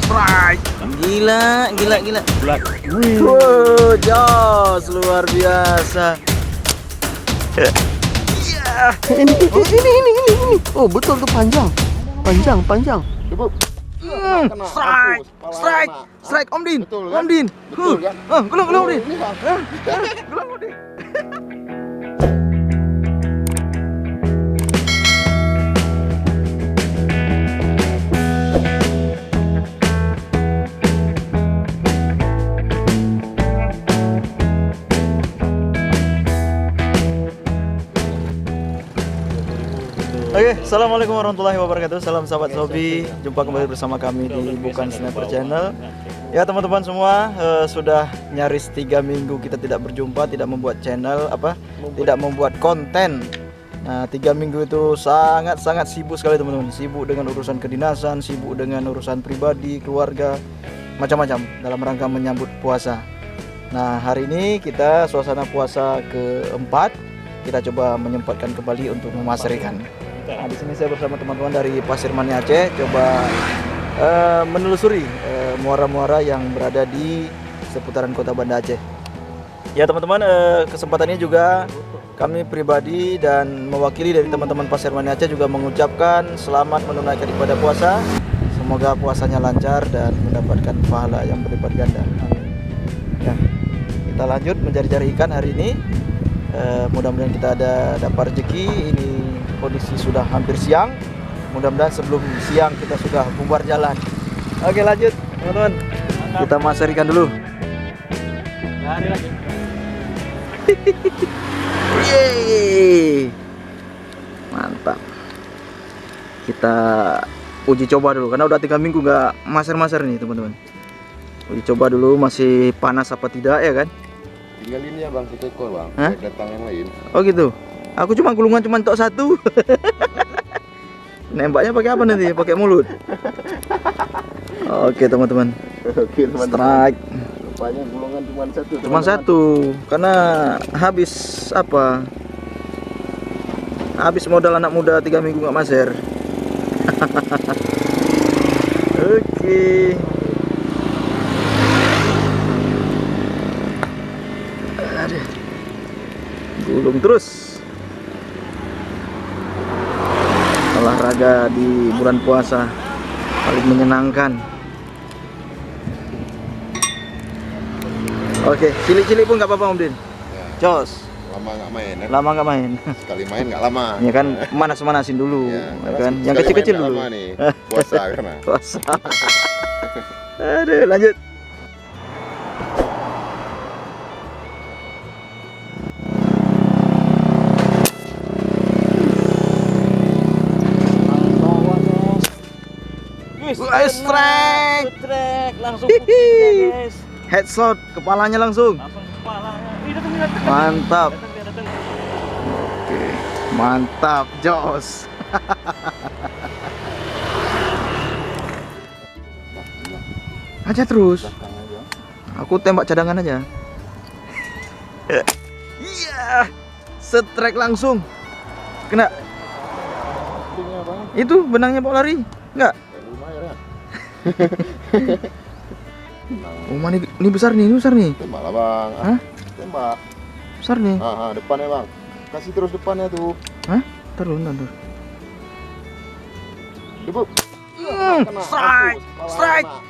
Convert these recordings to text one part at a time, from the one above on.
strike. Gila. Wih. Wow, jos luar biasa. Iya. Ini. Oh, betul tuh panjang. Strike Om Din. Betul, kan? Om Din. Betul, kan? Gulung Om Din. Ini, Bang. Gulung Om Din. Oke, assalamualaikum warahmatullahi wabarakatuh. Salam sahabat hobi. Jumpa kembali bersama kami di Bukan Sniper Channel. Ya teman-teman semua, sudah nyaris 3 minggu kita tidak berjumpa, tidak membuat channel, tidak membuat konten. Nah, 3 minggu itu sangat sibuk sekali teman-teman. Sibuk dengan urusan kedinasan, sibuk dengan urusan pribadi, keluarga, macam-macam dalam rangka menyambut puasa. Nah, hari ini kita suasana puasa keempat, kita coba menyempatkan kembali untuk memasar ikan. Nah, di sini saya bersama teman-teman dari Pasir Mani Aceh, coba menelusuri muara-muara yang berada di seputaran kota Banda Aceh. Ya teman-teman, kesempatan ini juga kami pribadi dan mewakili dari teman-teman Pasir Mani Aceh juga mengucapkan selamat menunaikan ibadah puasa. Semoga puasanya lancar dan mendapatkan pahala yang berlipat ganda. Amin. Ya, kita lanjut mencari-cari ikan hari ini. Mudah-mudahan kita dapat rezeki. Ini kondisi sudah hampir siang. Mudah-mudahan sebelum siang kita sudah bubar jalan. Oke, lanjut teman-teman. Kita masar ikan dulu. Lari lagi. Yeay. Mantap. Kita uji coba dulu karena udah 3 minggu nggak masar-masar nih teman-teman. Uji coba dulu masih panas apa tidak ya kan? Tinggal ini ya bang, 1 ekor bang. Hah? Datang yang lain. Oh gitu. Aku cuma gulungan cuma tok 1. Nembaknya pakai apa nanti? Pakai mulut. Oke teman-teman. Oke teman-teman. Strike. Rupanya gulungan cuma 1. Cuma 1 karena habis habis modal anak muda 3 minggu nggak maser. Oke. Aduh. Gulung terus. Olahraga di bulan puasa paling menyenangkan. Oke, cilik-cilik pun nggak apa-apa Om Din. Ya, Jos. lama nggak main ya. Lama nggak main. Sekali main nggak lama. Ya kan manas-manasin dulu, Ya, ya kan. Yang sekali kecil-kecil main nggak dulu. lama nih. Puasa karena. Puasa. Aduh, lanjut. Strike. Langsung putih guys. Headshot, kepalanya langsung. Langsung kepala. Ih, datang. Mantap. Datang. Oke, mantap, Jos. Aja terus. Aku tembak cadangan aja. Iya. Strike langsung. Kena. Itu benangnya Pak lari. Enggak. Lumayan ya. Oh, ini besar nih, Tembak lah bang. Hah? Tembak. Besar nih. Depannya bang. Kasih terus depannya tuh. Hah? Terus. Ibu.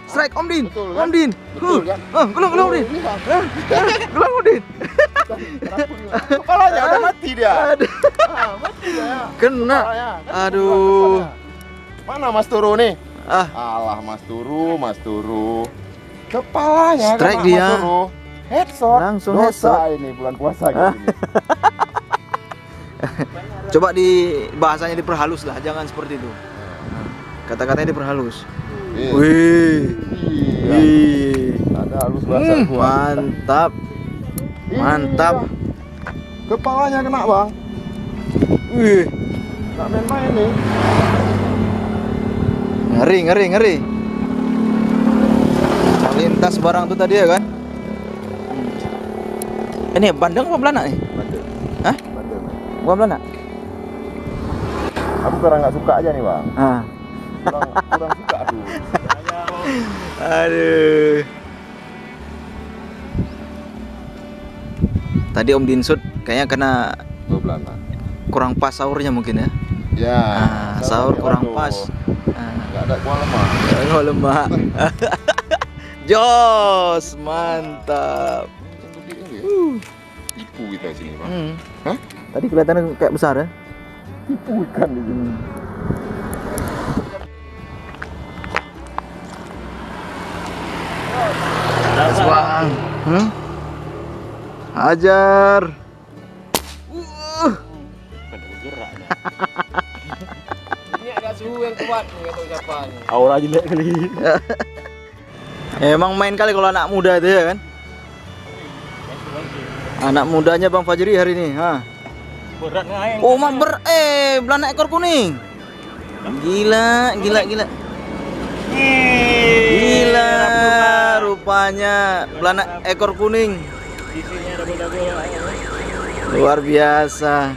Strike Om Din. Betul, kan? Om Din. Betul, kan? Gulung Om Din. Ini, Bang. Gulung Om Din. Kepalanya udah mati dia. Aduh. Mati dia. Kena. Kepalanya. Aduh. Mana Mas Turu nih? Ah, Alah Mas Turu. Kepalanya Strike kena, dia. Mas Turu. Headshot. Langsung Dosa headshot. ini bulan puasa gini. coba di bahasanya diperhalus lah, jangan seperti itu. Kata-katanya diperhalus. Iya. Wih. Iya. Wih. Ada halus bahasa gua. Mantap. Iya. Mantap. Kepalanya kena, Bang. Wih. Enggak main-main nih. Ngeri. Lintas barang tuh tadi ya kan? Ini bandeng apa belanak nih? Bandel. Hah? Bandel. Bukan belanak? Aku kurang nggak suka aja nih, Bang. Ah. Kurang suka aku. Aduh. Tadi Om Dinsut kayaknya kena Belanda. kurang pas sahurnya mungkin ya. Ya. Sahur kurang pas. Enggak ada kuah lemah. Oh, lemak. Jos, mantap. Tipu kita sini, Bang. Hah? Tadi kelihatannya kayak besar ya? Tipu ikan di sini. Bang. Ajar. Pada bergerak. Ini ada suhu yang kuat nih kata ucapan. Aura jelek kali. Emang main kali kalau anak muda itu ya kan? Anak mudanya Bang Fajri hari ini, ha. Berat ngaeng. Oh, belana ekor kuning. Gila. Gila, rupanya belana ekor kuning. Isinya double. Luar biasa.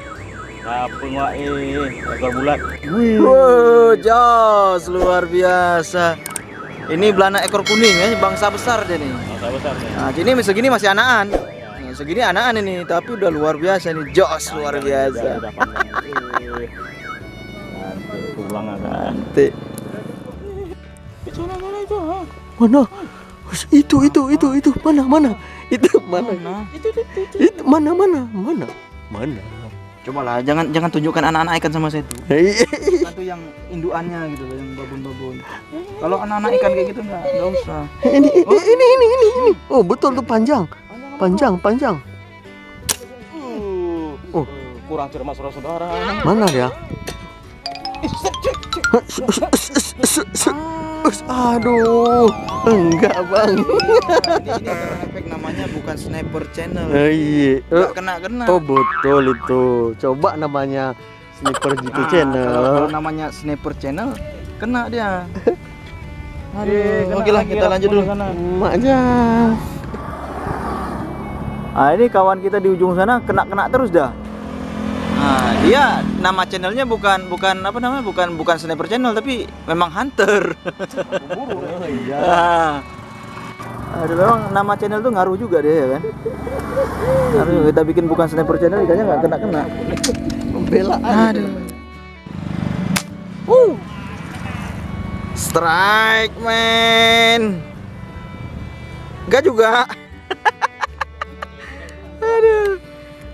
Kapung wae, ekor bulat. Wow, jos, luar biasa. Ini belana ekor kuning ya, bangsa besar dia nih. Masa besar nih. Nah, ini segini masih anakan. Nah, segini anakan ini, tapi udah luar biasa nih, jos luar biasa. Udah pandang. Nanti pulang agak. Nanti. Mana? Itu mana? Itu mana? Coba lah, jangan tunjukkan anak-anak ikan sama saya tuh. Hei. Kan tuh yang induannya gitu loh, yang babon-babon. Kalau anak-anak ikan kayak gitu nggak usah. Ini. Oh, betul tuh panjang. Oh, Kurang cermat saudara-saudara. mana dia? Aduh, enggak bang. Ini efek namanya bukan sniper channel. Iya. Nggak kena. Oh betul itu. Coba namanya Sniper GT Kalau Channel. namanya sniper channel, kena dia. Aduh, oke lah kita lanjut dulu. Maknya. Nah, ini kawan kita di ujung sana kena terus dah. Nah, dia nama channelnya bukan apa namanya? Bukan sniper channel tapi memang hunter. Ah. Aduh, memang nama channel tuh ngaruh juga deh ya kan. Aduh, kita bikin bukan sniper channel ikannya nggak kena. Pembelaan. Aduh. Strike man. Enggak juga. Aduh.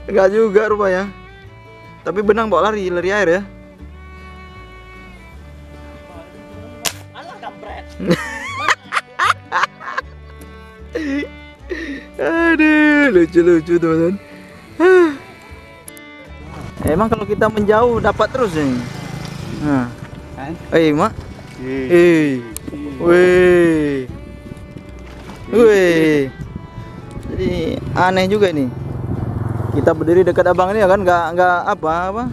Enggak juga rupanya. Tapi benang bawa lari air ya. Alah kampret. Aduh, lucu teman-teman. Emang kalau kita menjauh dapat terus nih. Nah. Mak. Wih. Jadi aneh juga nih. Kita berdiri dekat abang ini ya kan nggak apa.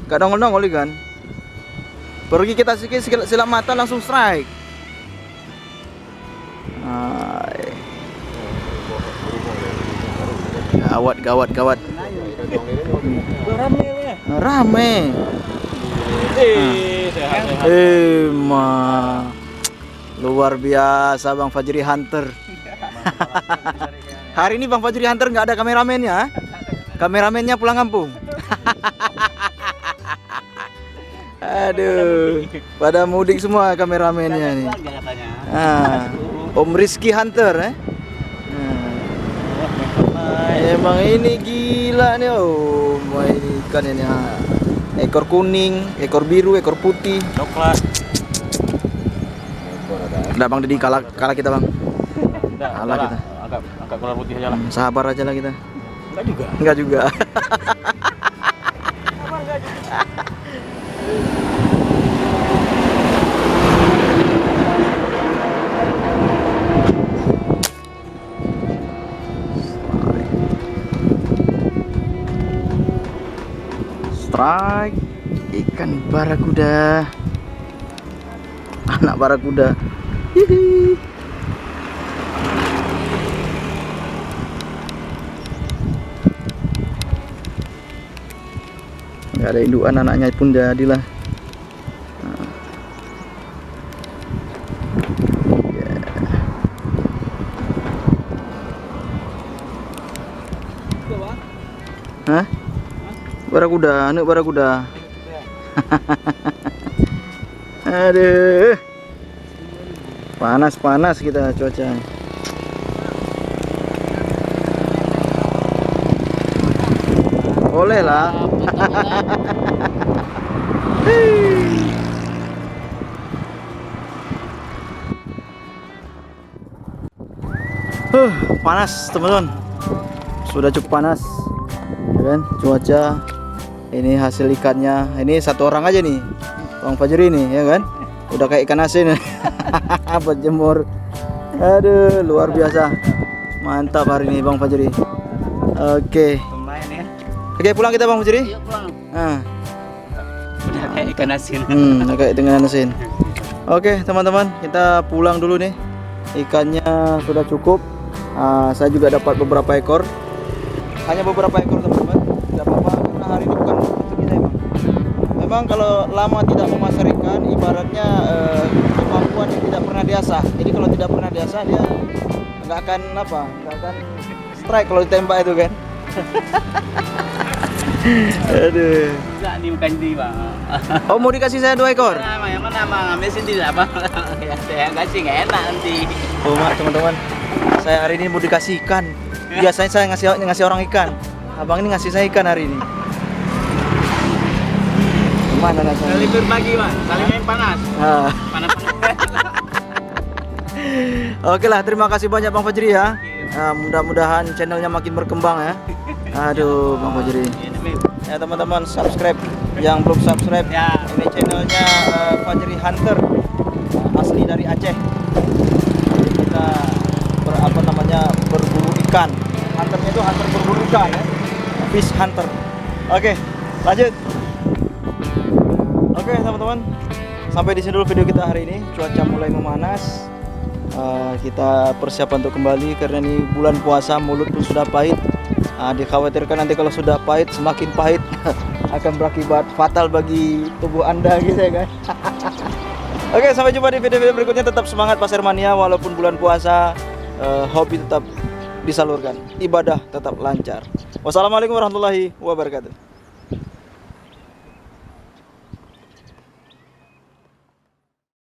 Nggak nongol kan. Pergi kita sikit silap mata langsung strike. Gawat. Rame. Sehat. Luar biasa Bang Fajri Hunter. Hari ini Bang Fajri Hunter nggak ada kameramennya. Kameramennya pulang kampung. Aduh, pada mudik semua kameramennya nih. Om Rizky Hunter emang ini gila nih. Oh, ini ikan ini. Ekor kuning, ekor biru, ekor putih. Coklat. Udah Bang Deddy kalah kita Bang. Kalah kita. Angkat keluar putih aja lah. Sabar aja lah kita. Enggak juga. Strike ikan barakuda, anak barakuda. Hihi. Nggak ada induan, anaknya pun jadilah. Hah? Barakuda, anak barakuda. Aduh. Panas kita cuaca. Boleh lah. Panas teman-teman. Sudah cukup panas. Ya kan? Cuaca. Ini hasil ikannya. Ini satu orang aja nih. Bang Fajri ini, ya kan? Udah kayak ikan asin. Buat jemur. Aduh, luar biasa. Mantap hari ini Bang Fajri. Oke. Lumayan ya. Oke, pulang kita Bang Fajri. Yuk pulang. Nah. Udah kayak ikan asin. Kayak dengan asin. Oke, teman-teman, kita pulang dulu nih. Ikannya sudah cukup. Saya juga dapat beberapa ekor. Hanya beberapa ekor, teman-teman. Tidak apa-apa karena hari ini bukan rezeki kita emang. Memang kalau lama tidak memasar ikan, ibaratnya kemampuan yang tidak pernah diasah. Jadi kalau tidak pernah diasah dia nggak akan strike kalau ditembak itu kan. Aduh. Enggak nih bukan di bang. Oh, mau dikasih saya 2 ekor? Yang mana bang? Ambil sendiri lah bang. Ya saya kasih nggak enak nanti. Oh, mak, teman-teman. Saya hari ini mau dikasih ikan. Biasanya saya ngasih orang ikan. Abang ini ngasih saya ikan hari ini. Gimana rasanya? Saling berbagi bang. Saling main panas. Panas. Oke lah, terima kasih banyak Bang Fajri ya. Mudah-mudahan channelnya makin berkembang ya. Aduh, Bang Fajri. Ya teman-teman, subscribe yang belum subscribe. Ya. Ini channelnya Fajri Hunter, asli dari Aceh. Jadi kita berburu ikan. Hunternya itu hunter berburu ikan ya. Fish hunter. Oke, lanjut. Oke teman-teman, sampai di sini dulu video kita hari ini. Cuaca mulai memanas. Kita persiapan untuk kembali karena ini bulan puasa, mulut pun sudah pahit. Dikhawatirkan nanti kalau sudah pahit, semakin pahit akan berakibat fatal bagi tubuh Anda gitu ya kan. Oke, sampai jumpa di video-video berikutnya. Tetap semangat Pasar Mania, walaupun bulan puasa, hobi tetap disalurkan, ibadah tetap lancar. Wassalamualaikum warahmatullahi wabarakatuh.